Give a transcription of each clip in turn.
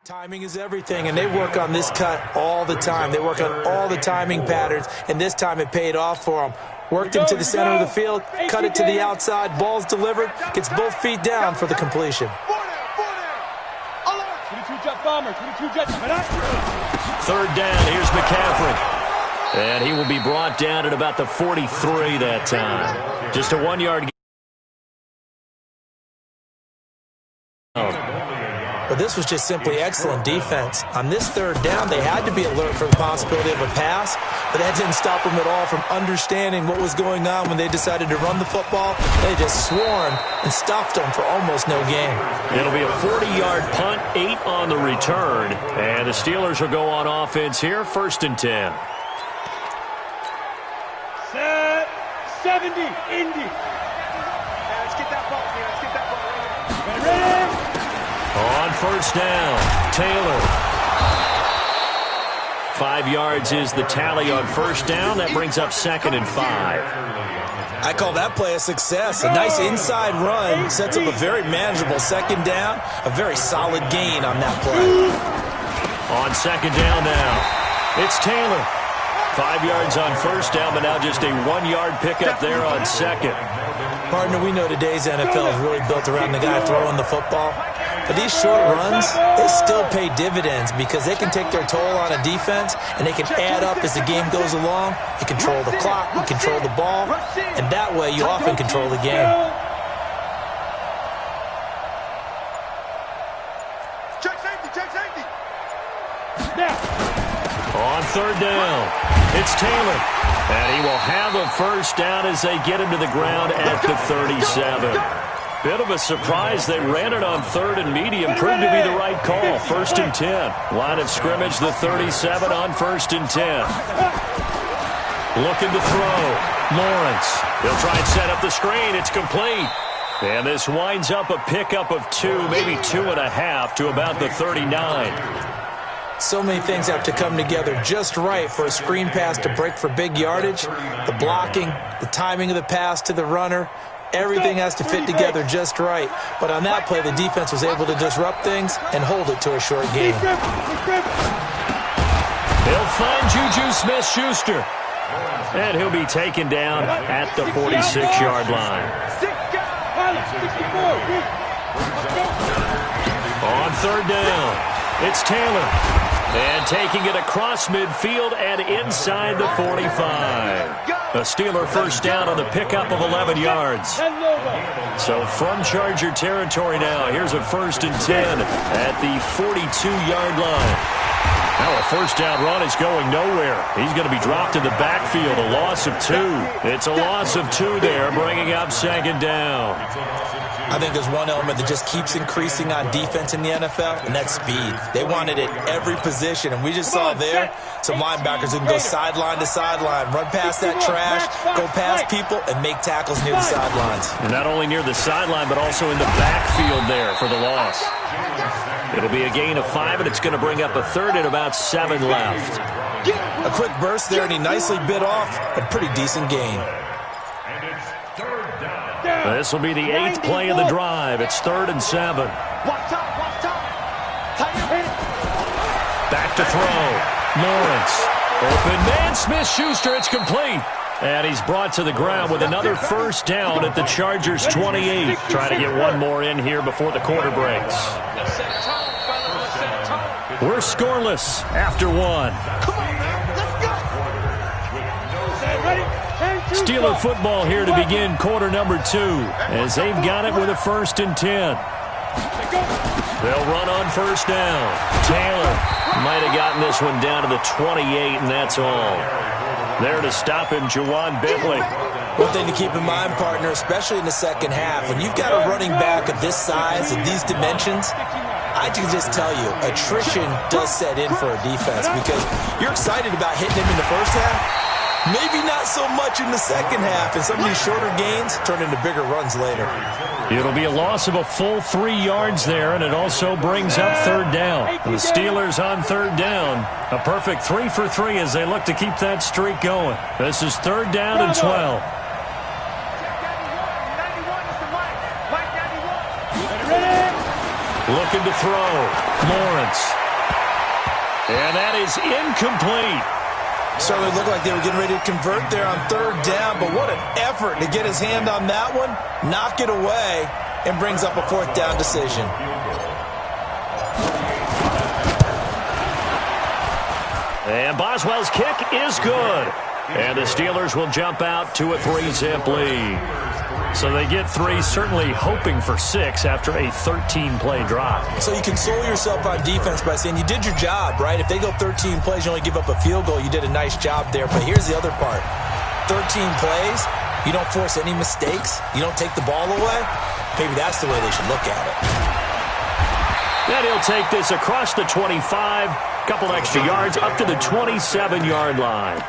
Timing is everything, and they work on this cut all the time. They work on all the timing patterns, and this time it paid off for them. Worked him to the center of the field, cut it to the outside, ball's delivered, gets both feet down for the completion. Third down, here's McCaffrey. And he will be brought down at about the 43 that time. Just a 1-yard gain. But this was just simply excellent defense. On this third down, they had to be alert for the possibility of a pass, but that didn't stop them at all from understanding what was going on when they decided to run the football. They just swarmed and stopped them for almost no gain. It'll be a 40-yard punt, 8 on the return, and the Steelers will go on offense here, 1st and 10. Set 70, Indy. Let's get that ball here. Let's get that ball right here. Ready? On 1st down, Taylor. 5 yards is the tally on 1st down. That brings up 2nd and 5. I call that play a success. A nice inside run sets up a very manageable 2nd down. A very solid gain on that play. On 2nd down now, it's Taylor. 5 yards on 1st down, but now just a 1-yard pickup there on 2nd. Partner, we know today's NFL is really built around the guy throwing the football. But these short runs, they still pay dividends because they can take their toll on a defense and they can add up as the game goes along. You control the clock, you control the ball, and that way you often control the game. Check safety. On 3rd down, it's Taylor. And he will have a 1st down as they get him to the ground at the 37. Bit of a surprise. They ran it on 3rd and medium. Proved to be the right call. 1st and 10. Line of scrimmage, the 37 on 1st and 10. Looking to throw. Lawrence. He'll try and set up the screen. It's complete. And this winds up a pickup of 2, maybe 2.5 to about the 39. So many things have to come together just right for a screen pass to break for big yardage. The blocking, the timing of the pass to the runner, everything has to fit together just right. But on that play, the defense was able to disrupt things and hold it to a short gain. They'll find Juju Smith-Schuster. And he'll be taken down at the 46-yard line. On 3rd down, it's Taylor. And taking it across midfield and inside the 45. A Steeler 1st down on the pickup of 11 yards. So from Charger territory now, here's a 1st and 10 at the 42-yard line. Now a 1st down run is going nowhere. He's going to be dropped in the backfield, a loss of 2. It's a loss of 2 there, bringing up 2nd down. I think there's one element that just keeps increasing on defense in the NFL, and that's speed. They want it at every position, and we just saw there some linebackers who can go sideline to sideline, run past that trash, go past people, and make tackles near the sidelines. And not only near the sideline, but also in the backfield there for the loss. It'll be a gain of 5, and it's going to bring up a 3rd and about 7 left. A quick burst there, and he nicely bit off a pretty decent gain. This will be the 8th play of the drive. It's 3rd and 7. Back to throw. Lawrence. Open man. Smith-Schuster. It's complete. And he's brought to the ground with another 1st down at the Chargers' 28. Trying to get one more in here before the quarter breaks. We're scoreless after 1. Steeler football here to begin quarter number 2 as they've got it with a 1st and 10. They'll run on 1st down. Taylor might have gotten this one down to the 28, and that's all. There to stop him, Juwan Bentley. One thing to keep in mind, partner, especially in the second half, when you've got a running back of this size and these dimensions, I can just tell you, attrition does set in for a defense because you're excited about hitting him in the first half. Maybe not so much in the second half, and some of these shorter gains turn into bigger runs later. It'll be a loss of a full 3 yards there, and it also brings up 3rd down. The Steelers on 3rd down. A perfect 3 for 3 as they look to keep that streak going. This is 3rd down and 12. Looking to throw. Lawrence. And that is incomplete. Certainly looked like they were getting ready to convert there on third down, but what an effort to get his hand on that one, knock it away, and brings up a fourth down decision. And Boswell's kick is good. And the Steelers will jump out to a 3-zip lead. So they get 3, certainly hoping for 6 after a 13-play drive. So you console yourself on defense by saying you did your job, right? If they go 13 plays, you only give up a field goal, you did a nice job there. But here's the other part. 13 plays, you don't force any mistakes, you don't take the ball away. Maybe that's the way they should look at it. Then he'll take this across the 25, couple extra yards up to the 27-yard line.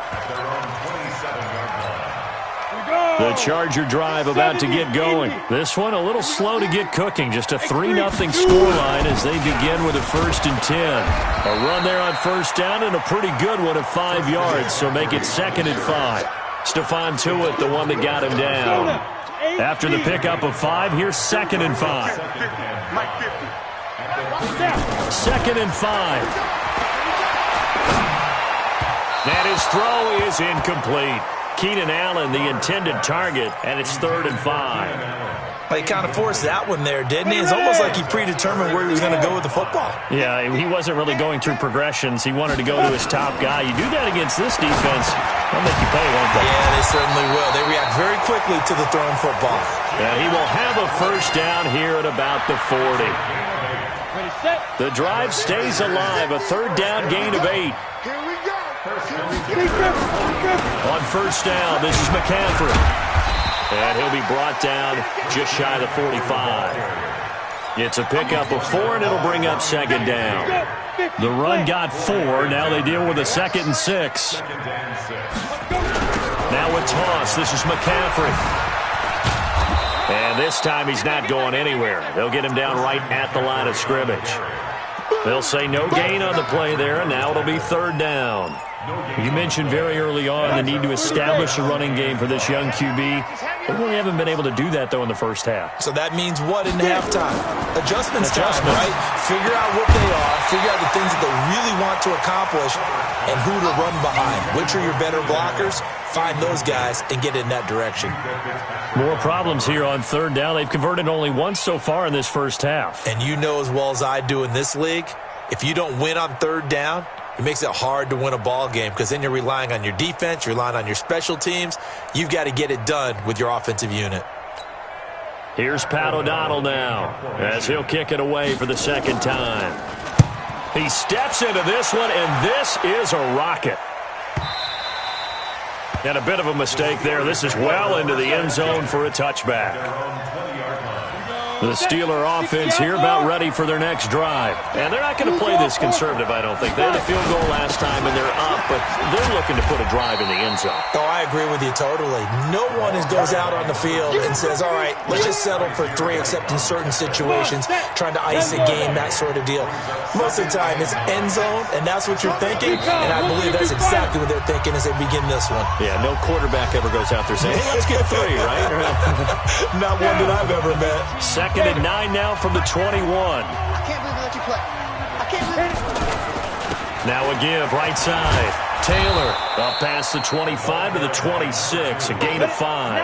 The Charger drive about to get going. This one a little slow to get cooking. Just a 3-0 scoreline as they begin with a 1st and 10. A run there on first down and a pretty good one at 5 yards, so make it 2nd and 5. Stephon Tuitt, the one that got him down. After the pickup of 5, here's 2nd and 5. 2nd and 5. And his throw is incomplete. Keenan Allen, the intended target, and it's 3rd and 5. Well, he kind of forced that one there, didn't he? It's almost like he predetermined where he was going to go with the football. Yeah, he wasn't really going through progressions. He wanted to go to his top guy. You do that against this defense, they'll make you pay, won't they? Yeah, they certainly will. They react very quickly to the thrown football. And he will have a first down here at about the 40. The drive stays alive, a 3rd down gain of 8. On first down, this is McCaffrey. And he'll be brought down just shy of the 45. It's a pickup of 4, and it'll bring up 2nd down. The run got 4. Now they deal with a 2nd and 6. Now a toss. This is McCaffrey. And this time he's not going anywhere. They'll get him down right at the line of scrimmage. They'll say no gain on the play there, and now it'll be 3rd down. You mentioned very early on the need to establish a running game for this young QB. They really haven't been able to do that, though, in the first half. So that means what in halftime? Adjustments time, right? Figure out what they are, figure out the things that they really want to accomplish, and who to run behind. Which are your better blockers? Find those guys and get in that direction. More problems here on 3rd down. They've converted only once so far in this first half. And you know as well as I do in this league, if you don't win on 3rd down, it makes it hard to win a ball game because then you're relying on your defense, you're relying on your special teams. You've got to get it done with your offensive unit. Here's Pat O'Donnell now as he'll kick it away for the 2nd time. He steps into this one, and this is a rocket. And a bit of a mistake there. This is well into the end zone for a touchback. The Steeler offense here about ready for their next drive. And they're not going to play this conservative, I don't think. They had a field goal last time, and they're up, but they're looking to put a drive in the end zone. Oh, I agree with you totally. No one goes out on the field and says, all right, let's just settle for 3, except in certain situations, trying to ice a game, that sort of deal. Most of the time, it's end zone, and that's what you're thinking, and I believe that's exactly what they're thinking as they begin this one. Yeah, no quarterback ever goes out there saying, hey, let's get 3, right? Not one that I've ever met. 2nd and 9 now from the 21. I can't believe we let you play. I can't believe it. Now a give, right side. Taylor up past the 25 to the 26, a gain of 5.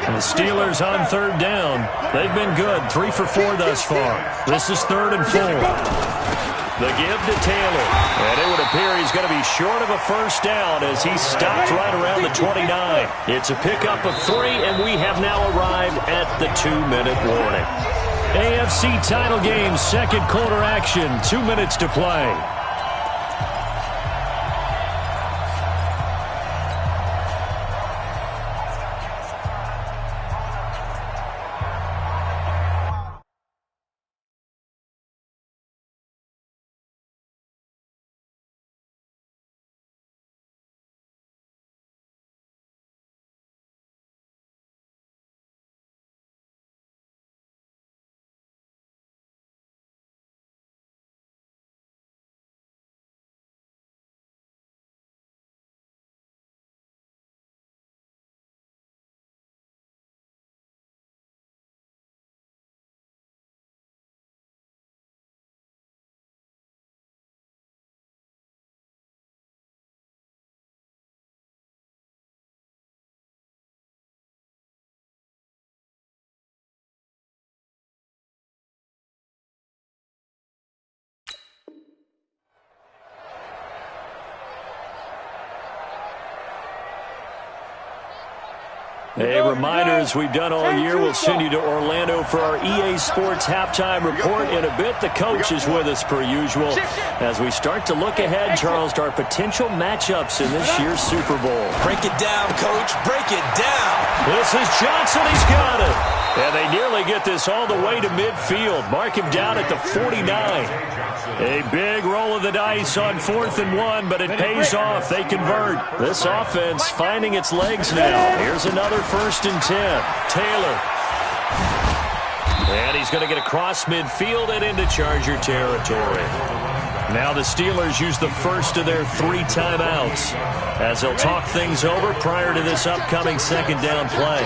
And the Steelers on 3rd down. They've been good, 3 for 4 thus far. This is 3rd and 4. The give to Taylor. And it would appear he's going to be short of a first down as he stopped right around the 29. It's a pickup of 3, and we have now arrived at the 2-minute warning. AFC title game, 2nd quarter action, 2 minutes to play. A reminder, as we've done all year, we'll send you to Orlando for our EA Sports halftime report in a bit. The coach is with us per usual as we start to look ahead, Charles, to our potential matchups in this year's Super Bowl. Break it down, Coach. Break it down. This is Johnson. He's got it. And they nearly get this all the way to midfield. Mark him down at the 49. A big roll of the dice on 4th and 1, but it pays off. They convert. This offense finding its legs now. Here's another 1st and 10. Taylor. And he's going to get across midfield and into Charger territory. Now the Steelers use the first of their 3 timeouts as they'll talk things over prior to this upcoming 2nd down play.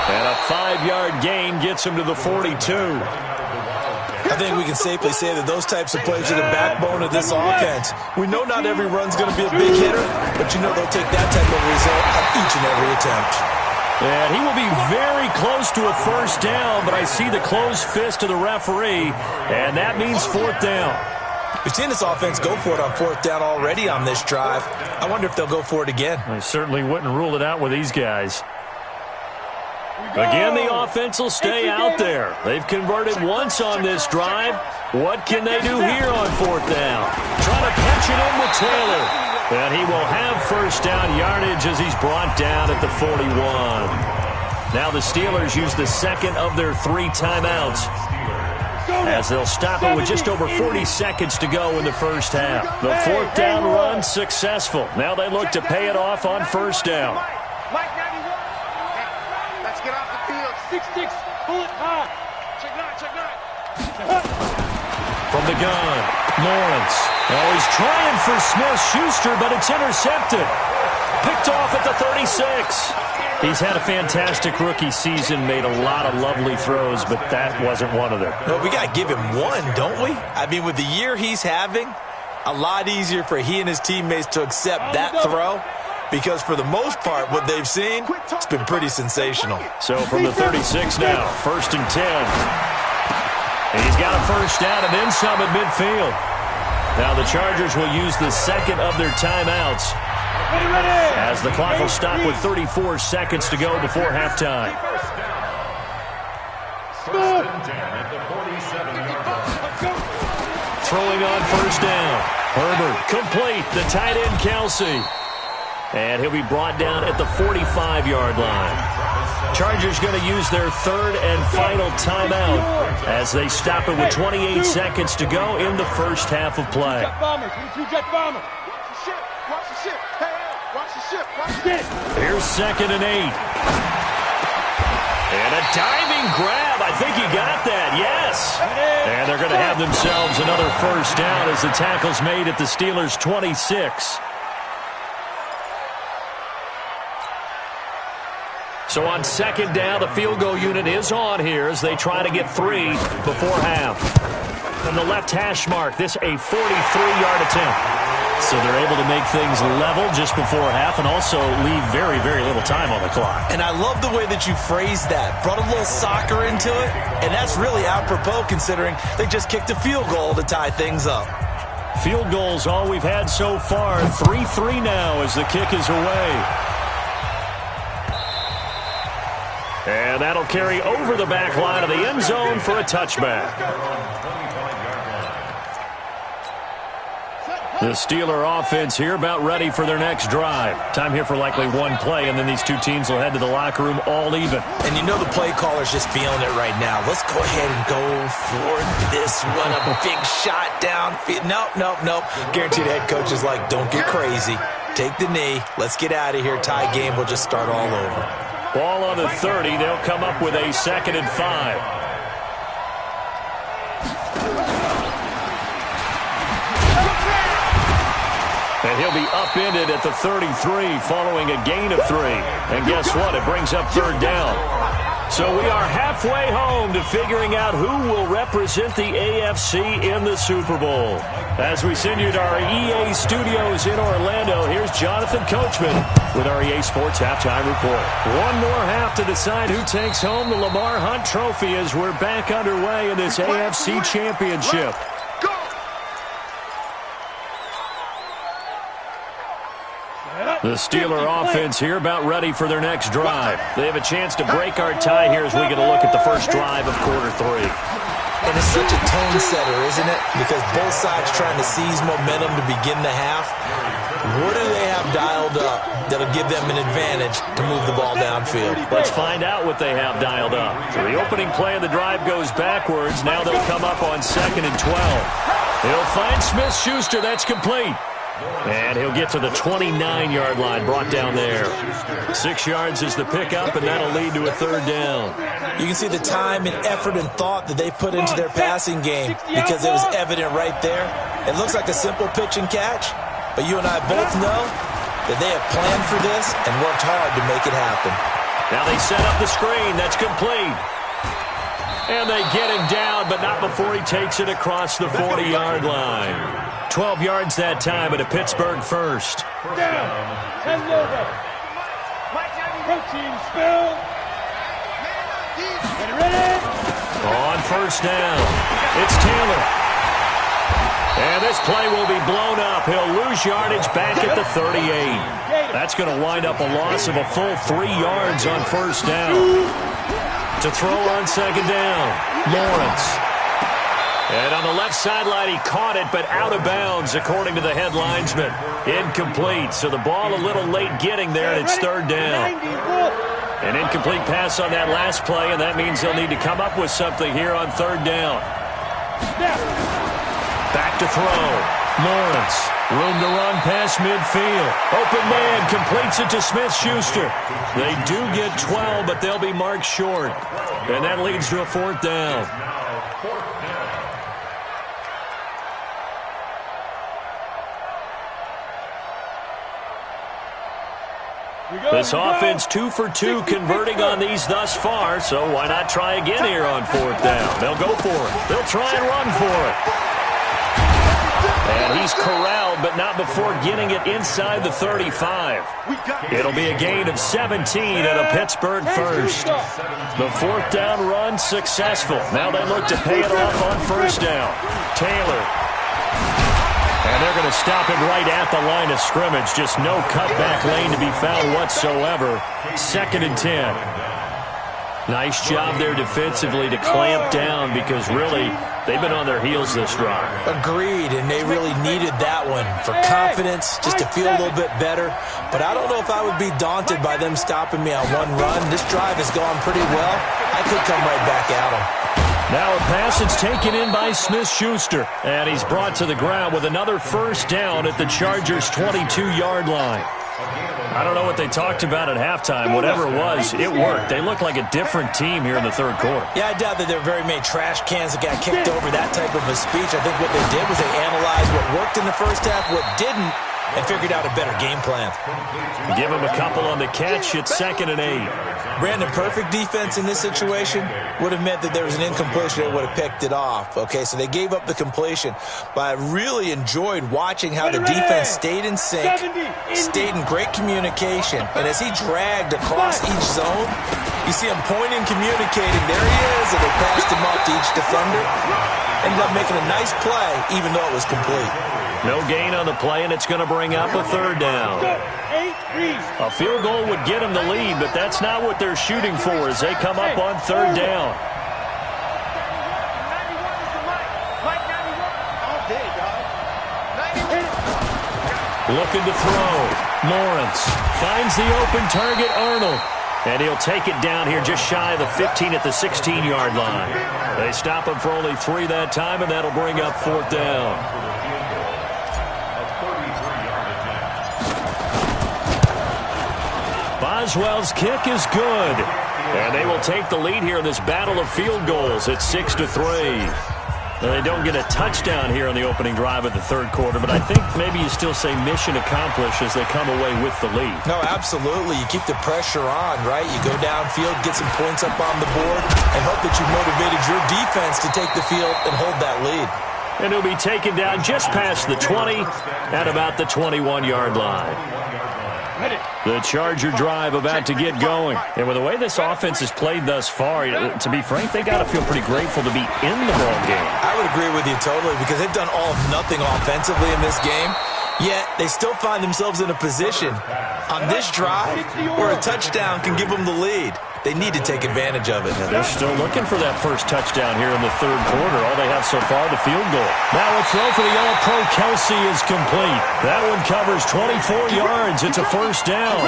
And a 5-yard gain gets him to the 42. I think we can safely say that those types of plays are the backbone of this offense. We know not every run's going to be a big hitter, but you know they'll take that type of result on each and every attempt. And he will be very close to a 1st down, but I see the closed fist of the referee, and that means 4th down. We've seen this offense go for it on 4th down already on this drive. I wonder if they'll go for it again. I certainly wouldn't rule it out with these guys. Again, the offense will stay out there. They've converted once on this drive. What can they do here on 4th down? Trying to punch it in with Taylor. And he will have 1st down yardage as he's brought down at the 41. Now the Steelers use the 2nd of their 3 timeouts as they'll stop it with just over 40 seconds to go in the 1st half. The 4th down run successful. Now they look to pay it off on 1st down. 6-6, pull it high. Check 9. From the gun, Lawrence. Oh, he's trying for Smith-Schuster, but it's intercepted. Picked off at the 36. He's had a fantastic rookie season, made a lot of lovely throws, but that wasn't one of them. Well, we got to give him one, don't we? I mean, with the year he's having, a lot easier for he and his teammates to accept that throw. Because for the most part, what they've seen, it's been pretty sensational. So from the 36 now, 1st and 10. And he's got a 1st down and then some at midfield. Now the Chargers will use the 2nd of their timeouts as the clock will stop with 34 seconds to go before halftime. Throwing on 1st down. Herbert complete. The tight end, Kelsey. And he'll be brought down at the 45-yard line. Chargers going to use their 3rd and final timeout as they stop it with 28 seconds to go in the 1st half of play. Here's 2nd and 8. And a diving grab. I think he got that. Yes. And they're going to have themselves another 1st down as the tackle's made at the Steelers' 26. So on 2nd down, the field goal unit is on here as they try to get 3 before half. From the left hash mark, this a 43-yard attempt. So they're able to make things level just before half and also leave very, very little time on the clock. And I love the way that you phrased that. Brought a little soccer into it, and that's really apropos considering they just kicked a field goal to tie things up. Field goals all we've had so far. 3-3 now as the kick is away. And that'll carry over the back line of the end zone for a touchback. The Steeler offense here about ready for their next drive. Time here for likely one play, and then these two teams will head to the locker room all even. And you know the play caller's just feeling it right now. Let's go ahead and go for this one. A big shot downfield. Nope. Guaranteed head coach is like, don't get crazy. Take the knee. Let's get out of here. Tie game. We'll just start all over. Ball on the 30. They'll come up with a 2nd and 5. And he'll be upended at the 33 following a gain of 3. And guess what? It brings up 3rd down. So we are halfway home to figuring out who will represent the AFC in the Super Bowl. As we send you to our EA studios in Orlando, here's Jonathan Coachman with our EA Sports Halftime Report. One more half to decide who takes home the Lamar Hunt Trophy as we're back underway in this AFC Championship. The Steeler offense here about ready for their next drive. They have a chance to break our tie here as we get a look at the first drive of quarter 3. And it's such a tone setter, isn't it? Because both sides trying to seize momentum to begin the half. What do they have dialed up that'll give them an advantage to move the ball downfield? Let's find out what they have dialed up. So the opening play of the drive goes backwards. Now they'll come up on 2nd and 12. He'll find Smith-Schuster. That's complete. And he'll get to the 29-yard line, brought down there. 6 yards is the pickup, and that'll lead to a 3rd down. You can see the time and effort and thought that they put into their passing game because it was evident right there. It looks like a simple pitch and catch, but you and I both know that they have planned for this and worked hard to make it happen. Now they set up the screen. That's complete. And they get him down, but not before he takes it across the 40-yard line. 12 yards that time at a Pittsburgh first. Down. 10 over. Protein spill. Get ready. On first down, it's Taylor. And this play will be blown up. He'll lose yardage back at the 38. That's going to wind up a loss of a full 3 yards on first down. To throw on 2nd down, Lawrence. And on the left sideline, he caught it, but out of bounds, according to the head linesman. Incomplete, so the ball a little late getting there, and it's 3rd down. An incomplete pass on that last play, and that means they'll need to come up with something here on 3rd down. Back to throw. Lawrence, room to run past midfield. Open man, completes it to Smith-Schuster. They do get 12, but they'll be marked short. And that leads to a 4th down. This offense 2 for 2 converting on these thus far, so why not try again here on 4th down? They'll go for it. They'll try and run for it. And he's corralled, but not before getting it inside the 35. It'll be a gain of 17 and a Pittsburgh first. The 4th down run successful. Now they look to pay it off on first down. Taylor. And they're going to stop him right at the line of scrimmage. Just no cutback lane to be found whatsoever. 2nd and 10. Nice job there defensively to clamp down because really they've been on their heels this drive. Agreed, and they really needed that one for confidence, just to feel a little bit better. But I don't know if I would be daunted by them stopping me on one run. This drive has gone pretty well. I could come right back at them. Now a pass that's taken in by Smith-Schuster, and he's brought to the ground with another first down at the Chargers' 22-yard line. I don't know what they talked about at halftime. Whatever it was, it worked. They look like a different team here in the 3rd quarter. Yeah, I doubt that there were very many trash cans that got kicked over, that type of a speech. I think what they did was they analyzed what worked in the first half, what didn't, and figured out a better game plan. Give him a couple on the catch. It's 2nd and 8. Brandon, perfect defense in this situation would have meant that there was an incompletion that would have picked it off. Okay, so they gave up the completion. But I really enjoyed watching how the defense stayed in sync, stayed in great communication. And as he dragged across each zone, you see him pointing, communicating. There he is, and they passed him off to each defender. Ended up making a nice play, even though it was complete. No gain on the play, and it's going to bring up a 3rd down. A field goal would get them the lead, but that's not what they're shooting for as they come up on 3rd down. Looking to throw. Lawrence finds the open target, Arnold. And he'll take it down here just shy of the 15 at the 16-yard line. They stop him for only 3 that time, and that'll bring up 4th down. Boswell's kick is good. And they will take the lead here in this battle of field goals at 6-3. Now, they don't get a touchdown here on the opening drive of the 3rd quarter, but I think maybe you still say mission accomplished as they come away with the lead. No, absolutely. You keep the pressure on, right? You go downfield, get some points up on the board, and hope that you've motivated your defense to take the field and hold that lead. And he'll be taken down just past the 20 at about the 21-yard line. The Charger drive about to get going. And with the way this offense has played thus far, to be frank, they got to feel pretty grateful to be in the ball game. I would agree with you totally because they've done all of nothing offensively in this game. Yet they still find themselves in a position on this drive where a touchdown can give them the lead. They need to take advantage of it. They're still looking for that first touchdown here in the third quarter. All they have so far, the field goal. Now a throw for the All-Pro Kelsey is complete. That one covers 24 yards. It's a first down.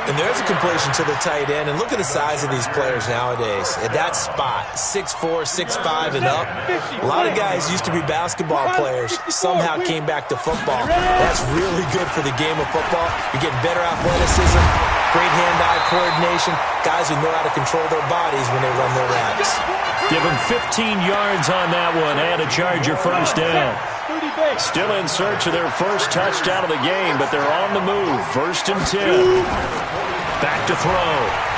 And there's a completion to the tight end. And look at the size of these players nowadays. At that spot, 6'4", 6'5", and up. A lot of guys used to be basketball players, somehow came back to football. That's really good for the game of football. You're getting better athleticism, great hand-eye coordination, guys who know how to control their bodies when they run their routes. Give them 15 yards on that one and a Charger first down. Still in search of their first touchdown of the game, but they're on the move. First and 10. Back to throw.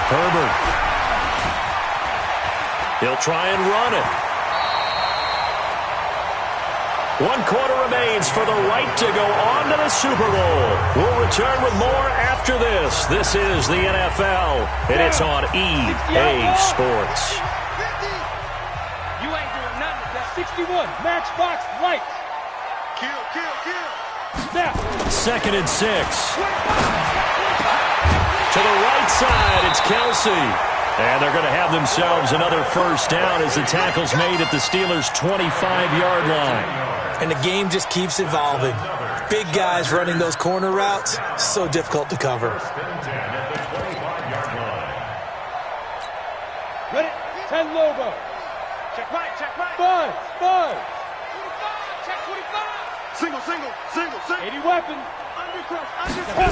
Herbert. He'll try and run it. 1 quarter remains for the right to go on to the Super Bowl. We'll return with more after this. This is the NFL, and it's on EA Sports. You ain't doing nothing with that. 61, Matchbox Lights. Kill, kill, kill. Snap. 2nd and 6. To the right side, it's Kelsey. And they're going to have themselves another first down as the tackle's made at the Steelers' 25-yard line. And the game just keeps evolving. Big guys running those corner routes, so difficult to cover. Ready? 10 Lobo. Check right, check right. Buzz, buzz. 25, check 25. Single, single, single, single. 80 weapon. Undercut, undercut.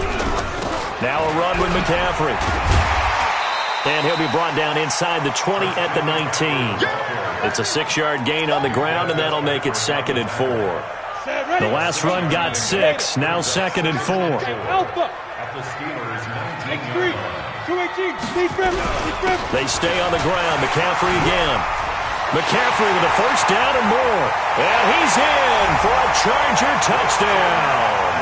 Now a run with McCaffrey. And he'll be brought down inside the 20 at the 19. It's a 6-yard gain on the ground, and that'll make it 2nd and 4. The last run got 6, now 2nd and 4. Alpha. X3, 218, speed grip, speed grip. They stay on the ground. McCaffrey again. McCaffrey with a first down and more. And he's in for a Charger touchdown.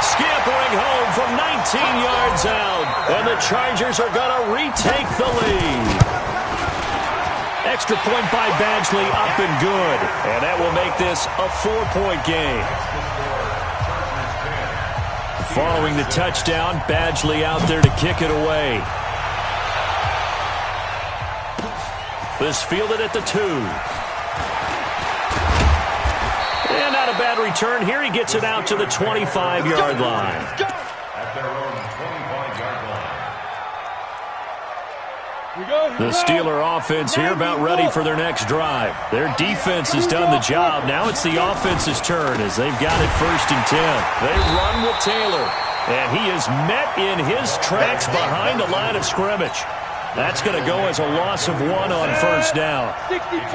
Scampering home from 19 yards out. And the Chargers are going to retake the lead. Extra point by Badgley, up and good. And that will make this a 4-point game. Following the touchdown, Badgley out there to kick it away. This fielded at the 2. And not a bad return here. He gets it out to the 25-yard line. The Steeler offense here about ready for their next drive. Their defense has done the job. Now it's the offense's turn as they've got it 1st and 10. They run with Taylor. And he is met in his tracks behind the line of scrimmage. That's going to go as a loss of 1 on first down.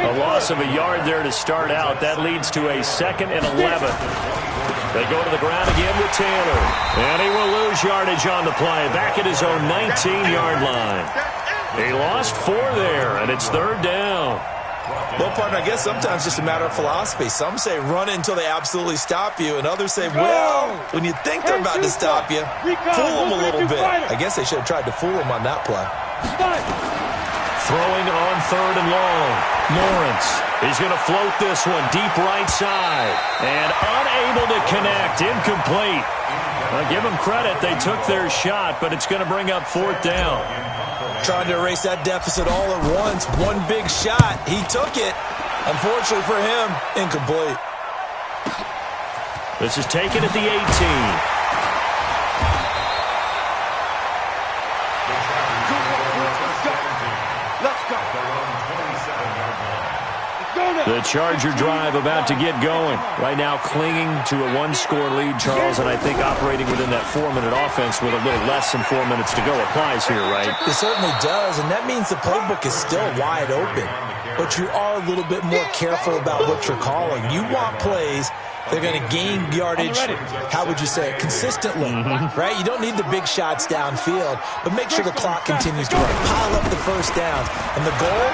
A loss of a yard there to start out. That leads to a 2nd and 11. They go to the ground again with Taylor. And he will lose yardage on the play. Back at his own 19-yard line. He lost 4 there, and it's 3rd down. Well, partner, I guess sometimes it's just a matter of philosophy. Some say run it until they absolutely stop you, and others say, well, when you think they're about to stop you, fool them a little bit. I guess they should have tried to fool them on that play. Throwing on 3rd and long. Lawrence. He's going to float this one deep right side. And unable to connect. Incomplete. Well, give them credit. They took their shot, but it's going to bring up 4th down. Trying to erase that deficit all at once. One big shot. He took it. Unfortunately for him, incomplete. This is taken at the 18. Let's go. The Charger drive about to get going. Right now clinging to a 1-score lead, Charles, and I think operating within that 4-minute offense with a little less than 4 minutes to go applies here, right? It certainly does, and that means the playbook is still wide open. But you are a little bit more careful about what you're calling. You want plays they're going to gain yardage, how would you say it, consistently, right? You don't need the big shots downfield, but make sure the clock continues to run. Pile up the first downs. And the goal,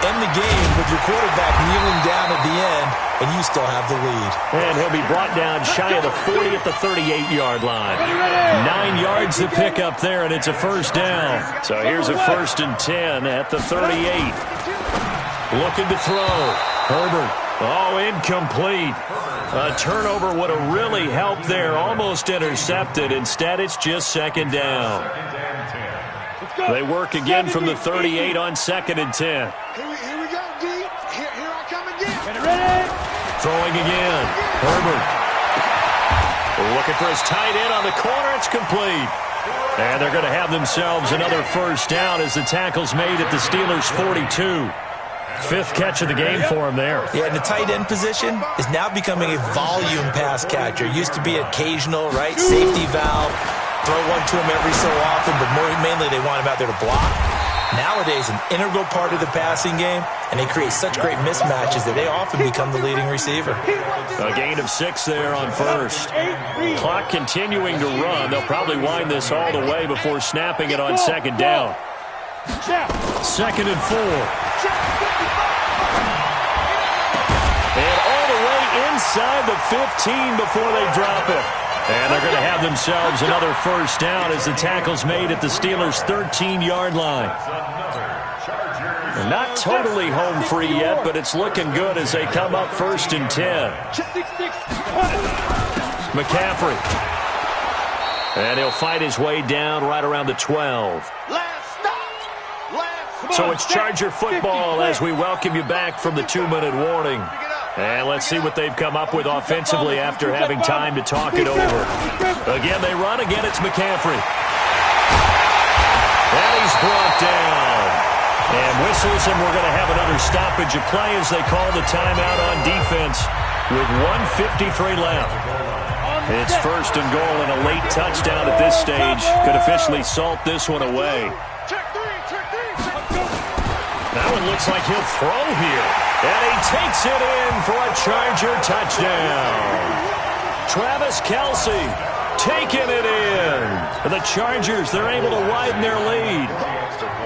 end the game with your quarterback kneeling down at the end, and you still have the lead. And he'll be brought down shy of the 40 at the 38-yard line. 9 yards to pick up there, and it's a first down. So here's a 1st and 10 at the 38. Looking to throw. Herbert. Oh, incomplete. A turnover would have really helped there. Almost intercepted. Instead, it's just second down. They work again from the 38 on 2nd and 10. Here we go, D. Here I come again. Get ready. Throwing again. Herbert. Looking for his tight end on the corner. It's complete. And they're going to have themselves another first down as the tackle's made at the Steelers' 42. 5th catch of the game for him there. Yeah, and the tight end position is now becoming a volume pass catcher. Used to be occasional, right? Safety valve. Throw one to him every so often, but mainly they want him out there to block. Nowadays, an integral part of the passing game, and they create such great mismatches that they often become the leading receiver. A gain of 6 there on first. Clock continuing to run. They'll probably wind this all the way before snapping it on 2nd down. 2nd and 4. And all the way inside the 15 before they drop it. And they're going to have themselves another first down as the tackle's made at the Steelers' 13-yard line. They're not totally home free yet, but it's looking good as they come up 1st and 10. McCaffrey. And he'll fight his way down right around the 12. So it's Charger football as we welcome you back from the 2-minute warning. And let's see what they've come up with offensively after having time to talk it over. Again, they run. Again, it's McCaffrey. And he's brought down. And whistles, and we're going to have another stoppage of play as they call the timeout on defense with 1:53 left. It's 1st and goal, and a late touchdown at this stage could officially salt this one away. That one looks like he'll throw here. And he takes it in for a Charger touchdown. Travis Kelce taking it in. The Chargers, they're able to widen their lead.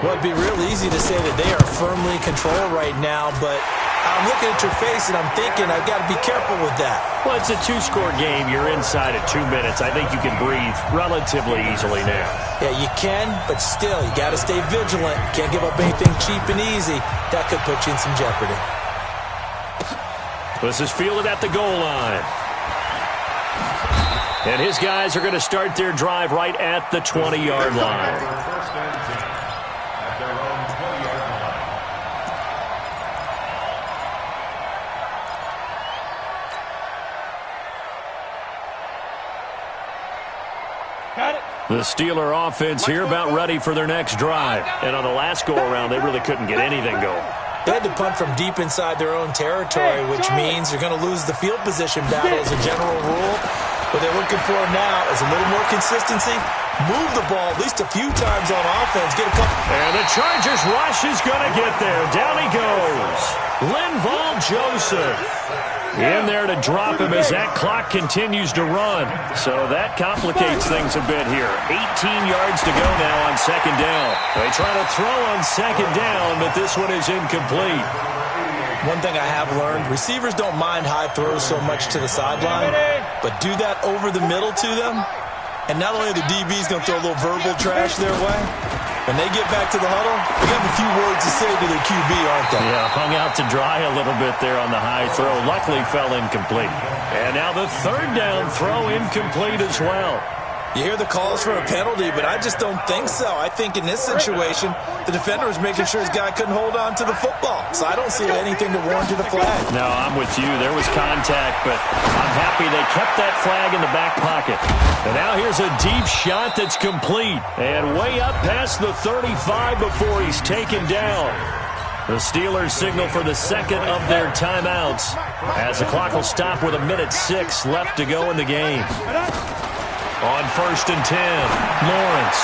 Well, it'd be real easy to say that they are firmly in control right now, but I'm looking at your face and I'm thinking I've got to be careful with that. Well, it's a 2-score game. You're inside at 2 minutes. I think you can breathe relatively easily now. Yeah, you can, but still, you got to stay vigilant. Can't give up anything cheap and easy. That could put you in some jeopardy. This is fielded at the goal line. And his guys are going to start their drive right at the 20-yard line. The Steeler offense here about ready for their next drive. And on the last go-around, they really couldn't get anything going. They had to punt from deep inside their own territory, which means they're going to lose the field position battle as a general rule. What they're looking for now is a little more consistency. Move the ball at least a few times on offense. Get a couple. And the Chargers rush is going to get there. Down he goes. Linval Joseph in there to drop him as that clock continues to run. So that complicates things a bit here. 18 yards to go now on 2nd down. They try to throw on 2nd down, but this one is incomplete. One thing I have learned, receivers don't mind high throws so much to the sideline, but do that over the middle to them, and not only are the DBs going to throw a little verbal trash their way, when they get back to the huddle, they have a few words to say to their QB, aren't they? Yeah, hung out to dry a little bit there on the high throw. Luckily fell incomplete. And now the 3rd down throw incomplete as well. You hear the calls for a penalty, but I just don't think so. I think in this situation, the defender was making sure his guy couldn't hold on to the football. So I don't see anything to warrant a flag. No, I'm with you. There was contact, but I'm happy they kept that flag in the back pocket. And now here's a deep shot that's complete. And way up past the 35 before he's taken down. The Steelers signal for the 2nd of their timeouts as the clock will stop with 1:06 left to go in the game. On 1st and 10, Lawrence.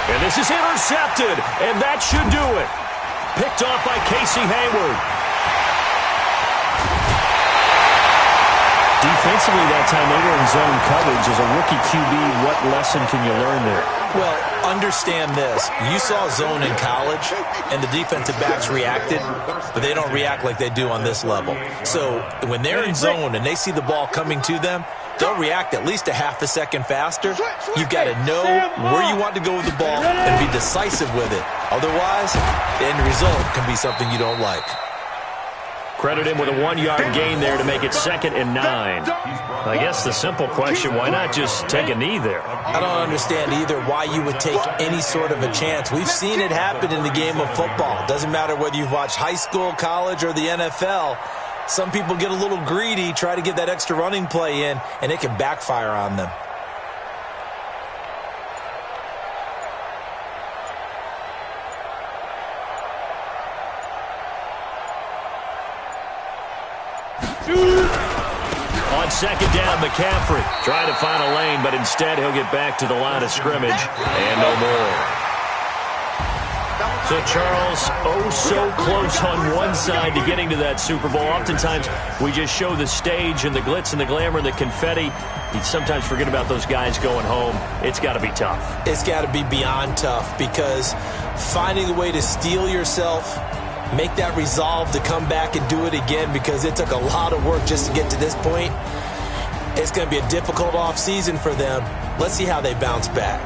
And this is intercepted, and that should do it. Picked off by Casey Hayward. Defensively that time, they were in zone coverage. As a rookie QB, what lesson can you learn there? Well, understand this. You saw zone in college, and the defensive backs reacted, but they don't react like they do on this level. So when they're in zone and they see the ball coming to them, they'll react at least a half a second faster. You've got to know where you want to go with the ball and be decisive with it. Otherwise, the end result can be something you don't like. Credit him with a 1-yard gain there to make it 2nd and 9. I guess the simple question, why not just take a knee there? I don't understand either why you would take any sort of a chance. We've seen it happen in the game of football. Doesn't matter whether you've watched high school, college, or the NFL. Some people get a little greedy, try to get that extra running play in, and it can backfire on them. On 2nd down, McCaffrey trying to find a lane, but instead he'll get back to the line of scrimmage and no more. So, Charles, oh so close on one side to getting to that Super Bowl. Oftentimes, we just show the stage and the glitz and the glamour and the confetti. You sometimes forget about those guys going home. It's got to be tough. It's got to be beyond tough because finding a way to steel yourself, make that resolve to come back and do it again because it took a lot of work just to get to this point. It's going to be a difficult offseason for them. Let's see how they bounce back.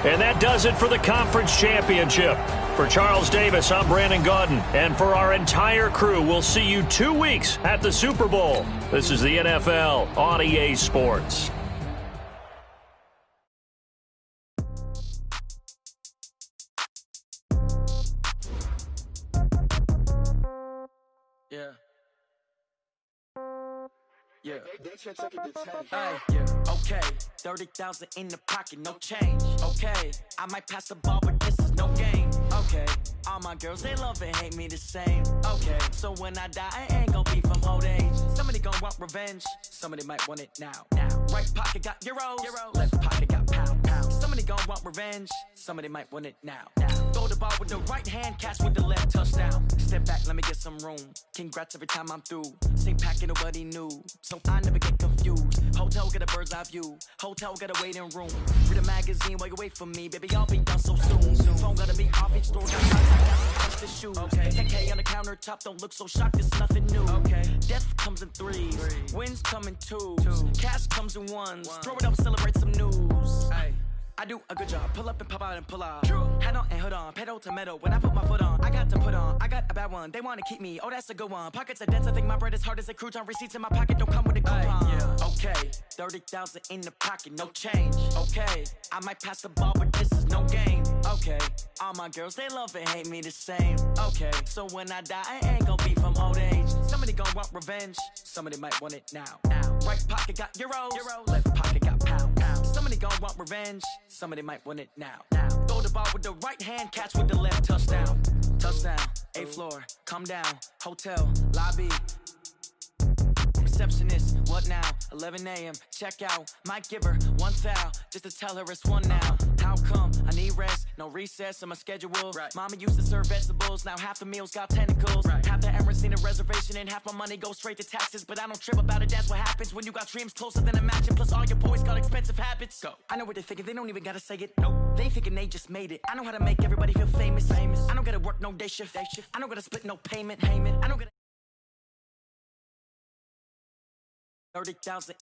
And that does it for the conference championship. For Charles Davis, I'm Brandon Gaudin. And for our entire crew, we'll see you 2 weeks at the Super Bowl. This is the NFL on EA Sports. Yeah. Okay, 30,000 in the pocket, no change. Okay, I might pass the ball, but this is no game. Okay, all my girls, they love and hate me the same. Okay, so when I die, I ain't gonna be from old age. Somebody gonna want revenge, somebody might want it now. Right pocket got euros, left pocket got pound. Somebody gonna want revenge, somebody might want it now. Throw the ball with the right hand, catch with the left, touchdown. Step back, let me get some room. Congrats every time I'm through. Same packet, nobody knew, so I never get confused. Hotel get a bird's eye view. Hotel got a waiting room. Read a magazine while you wait for me, baby. I'll be done so soon. Phone gotta be off each store. Got shots, I got to touch the shoes. Okay. 10K on the countertop, don't look so shocked. It's nothing new. Okay. Death comes in threes. Wins come in twos. Cash comes in ones. Throw it up, celebrate some news. Ay. I do a good job, pull up and pop out and pull out. Hat on and hood on, pedal to metal. When I put my foot on, I got to put on. I got a bad one, they wanna keep me. Oh, that's a good one. Pockets are dense, I think my bread is hard as a crouton. Receipts in my pocket don't come with a coupon. Yeah. Okay, 30,000 in the pocket, no change. Okay, I might pass the ball, but this is no game. Okay, all my girls, they love and hate me the same. Okay, so when I die, I ain't gonna be from old age. Somebody gonna want revenge, somebody might want it now. Right pocket got euros, left pocket got pound. Somebody gonna want revenge, somebody might want it now. Throw the ball with the right hand, catch with the left, touchdown. Touchdown, 8th floor, come down, hotel, lobby. Receptionist, what now? 11 a.m., check out. Might give her one foul, just to tell her it's one now. How come? I need rest, no recess in my schedule. Right. Mama used to serve vegetables, now half the meals got tentacles. Right. Half the Emirates need a reservation and half my money goes straight to taxes. But I don't trip about it, that's what happens when you got dreams closer than a match. And plus all your boys got expensive habits. Go. I know what they're thinking, they don't even gotta say it. Nope. They thinking they just made it. I know how to make everybody feel famous. I don't gotta work no day shift. I don't gotta split no payment. I don't gotta 30,000